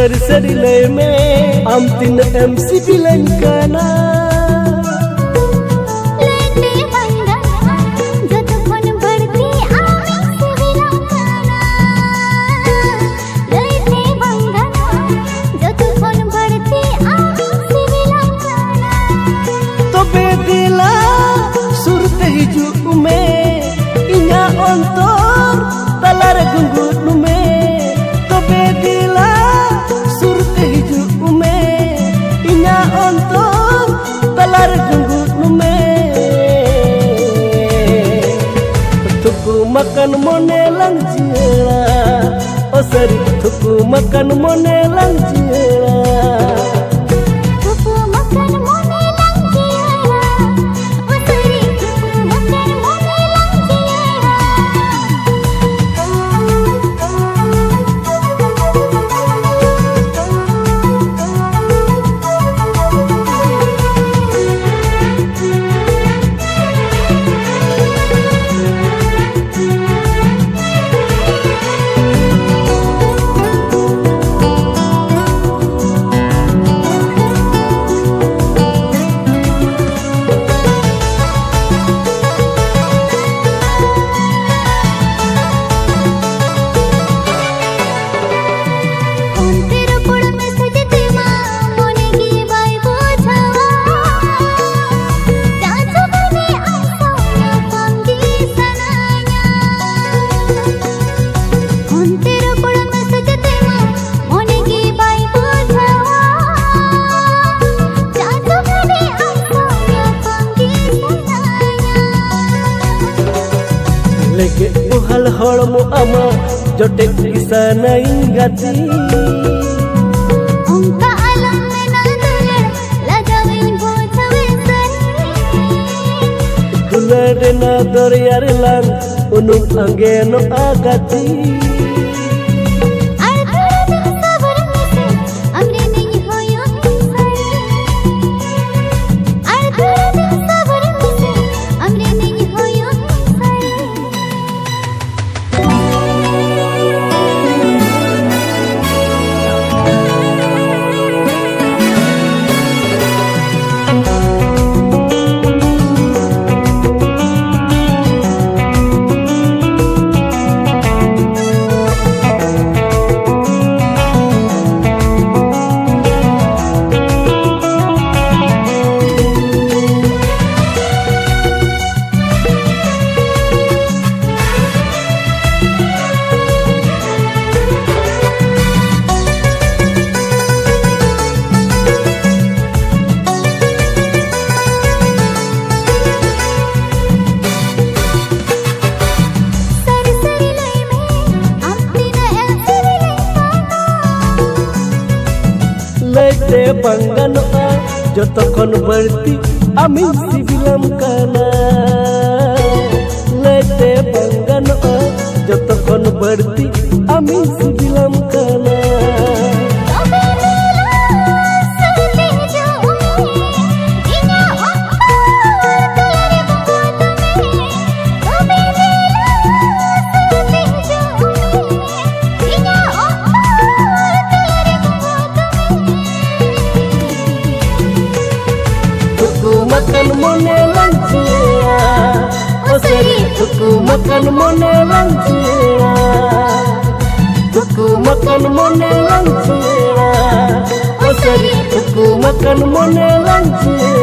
seri seri leme am tin MC bilang kana makan monelang jela, oh seri tuku makan monelang jela. Tuku makan monelang jela, oh seri tuku makan monelang lege uhal holmo ama jotek kisana ingati ongka alam mena dule lagawin bochawe sari dulade na doryar lang unung angeno agati lete banganoa joto kon berti amin sibilam kana lete banganoa joto kon berti amin sibilam kana makan monelang jela, oh seri tuku makan monelang jela, tuku makan monelang jela, oh seri tuku makan monelang jela.